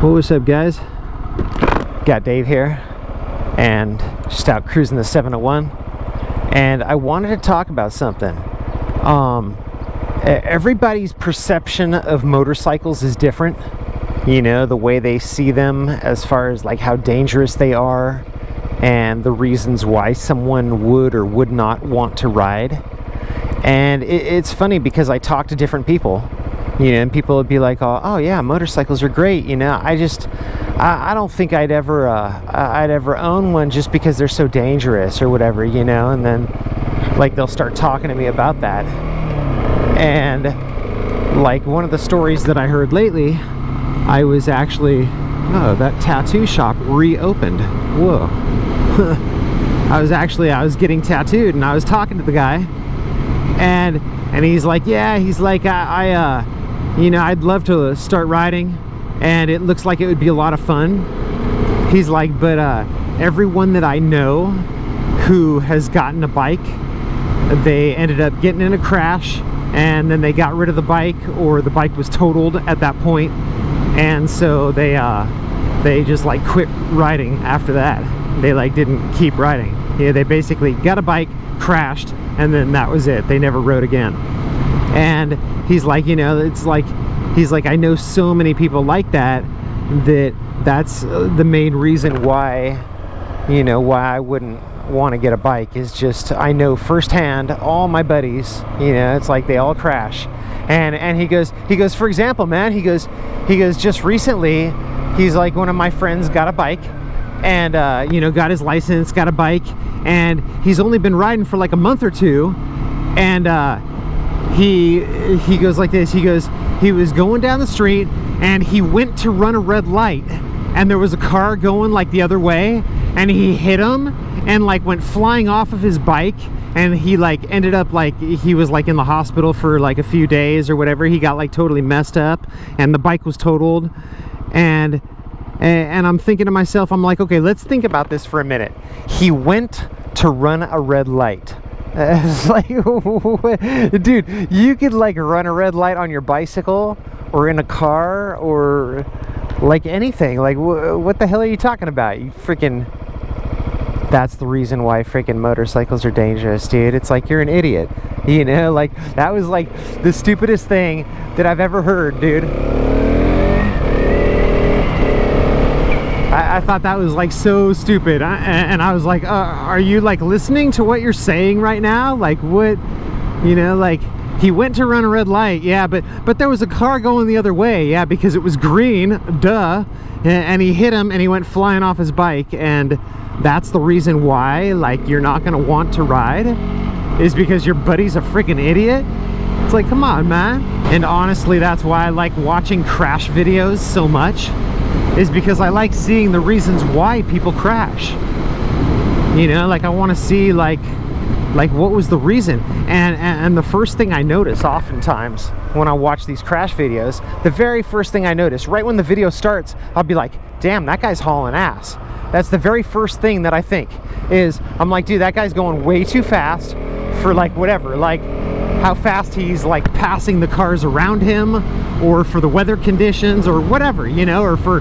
Well, what's up, guys? Got Dave here and just out cruising the 701, and I wanted to talk about something. Everybody's perception of motorcycles is different, you know, the way they see them as far as like how dangerous they are and the reasons why someone would or would not want to ride. And it's funny because I talk to different people, you know, and people would be like, oh yeah, motorcycles are great, you know. I don't think I'd ever own one just because they're so dangerous or whatever, you know. And then like they'll start talking to me about that. And like one of the stories that I heard lately, I was actually, that tattoo shop reopened. Whoa. I was getting tattooed, and I was talking to the guy, and he's like, yeah, he's like, you know, I'd love to start riding, and it looks like it would be a lot of fun. He's like, but everyone that I know who has gotten a bike, they ended up getting in a crash, and then they got rid of the bike, or the bike was totaled at that point, and so they just like quit riding after that. They like didn't keep riding. Yeah, they basically got a bike, crashed, and then that was it. They never rode again. And he's like, you know, it's like, he's like, I know so many people like that, that's the main reason why, you know, why I wouldn't want to get a bike, is just I know firsthand all my buddies, you know, it's like they all crash. And he goes, for example, man, he goes just recently, he's like, one of my friends got a bike, and you know, got his license, got a bike, and he's only been riding for like a month or two, and he goes like this, he was going down the street, and he went to run a red light, and there was a car going like the other way, and he hit him and like went flying off of his bike, and he like ended up like, he was like in the hospital for like a few days or whatever. He got like totally messed up, and the bike was totaled. And I'm thinking to myself, I'm like, okay, let's think about this for a minute. He went to run a red light. It's like, dude, you could like run a red light on your bicycle or in a car or like anything. Like, what the hell are you talking about? You freaking... That's the reason why freaking motorcycles are dangerous, dude. It's like, you're an idiot, you know. Like, that was like the stupidest thing that I've ever heard, dude. I thought that was like so stupid, and I was like, are you like listening to what you're saying right now? Like, what, you know, like, he went to run a red light, yeah, but there was a car going the other way, yeah, because it was green, duh, and he hit him, and he went flying off his bike. And that's the reason why, like, you're not gonna want to ride, is because your buddy's a freaking idiot. It's like, come on, man. And honestly, that's why I like watching crash videos so much, is because I like seeing the reasons why people crash. You know, like, I want to see like what was the reason. And the first thing I notice oftentimes when I watch these crash videos, the very first thing I notice right when the video starts, I'll be like, damn, that guy's hauling ass. That's the very first thing that I think, is I'm like, dude, that guy's going way too fast for like whatever, like how fast he's like passing the cars around him, or for the weather conditions, or whatever, you know, or for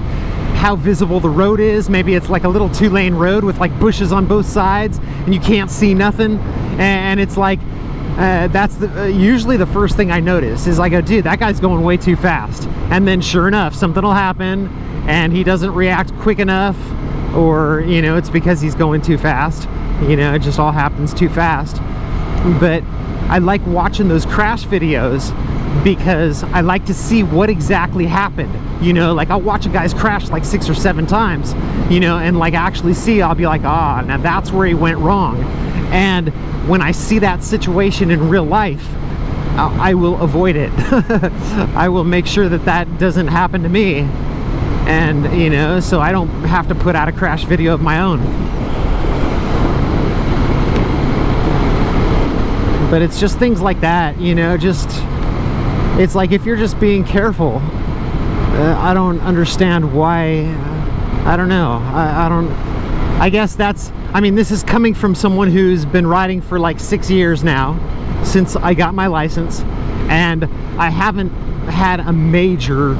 how visible the road is. Maybe it's like a little 2-lane road with like bushes on both sides and you can't see nothing, and it's like, that's usually the first thing I notice, is I go, dude, that guy's going way too fast. And then sure enough, something will happen and he doesn't react quick enough, or, you know, it's because he's going too fast. You know, it just all happens too fast. But I like watching those crash videos because I like to see what exactly happened. You know, like, I'll watch a guy's crash like 6 or 7 times, you know, and like actually see, I'll be like, ah, now that's where he went wrong. And when I see that situation in real life, I will avoid it. I will make sure that that doesn't happen to me. And, you know, so I don't have to put out a crash video of my own. But it's just things like that, you know, just, it's like, if you're just being careful, I don't understand why, I don't know, I guess that's, I mean, this is coming from someone who's been riding for like 6 years now, since I got my license, and I haven't had a major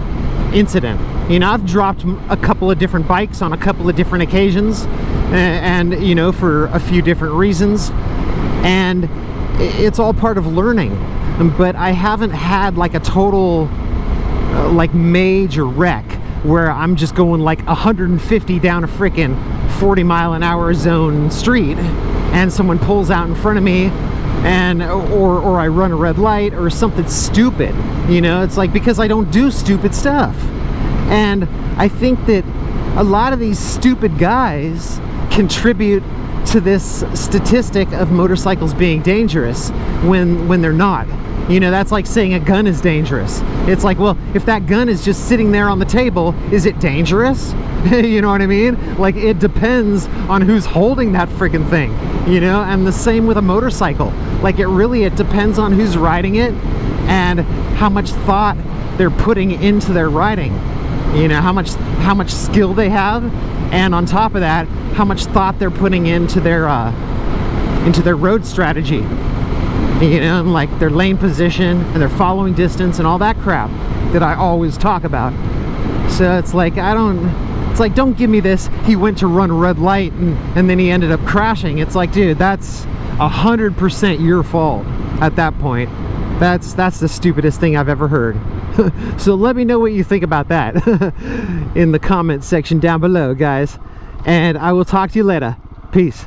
incident. You know, I've dropped a couple of different bikes on a couple of different occasions, and you know, for a few different reasons, and it's all part of learning. But I haven't had like a total like major wreck where I'm just going like 150 down a freaking 40-mile-an-hour zone street and someone pulls out in front of me, and or I run a red light or something stupid. You know, it's like, because I don't do stupid stuff. And I think that a lot of these stupid guys contribute to this statistic of motorcycles being dangerous when they're not. You know, that's like saying a gun is dangerous. It's like, well, if that gun is just sitting there on the table, is it dangerous? You know what I mean? Like, it depends on who's holding that freaking thing, you know? And the same with a motorcycle. Like, it depends on who's riding it and how much thought they're putting into their riding. You know, how much skill they have, and on top of that, how much thought they're putting into their road strategy. You know, and like their lane position and their following distance and all that crap that I always talk about. So it's like, don't give me this, he went to run a red light and then he ended up crashing. It's like, dude, that's 100% your fault at that point. That's the stupidest thing I've ever heard. So let me know what you think about that in the comment section down below, guys. And I will talk to you later. Peace.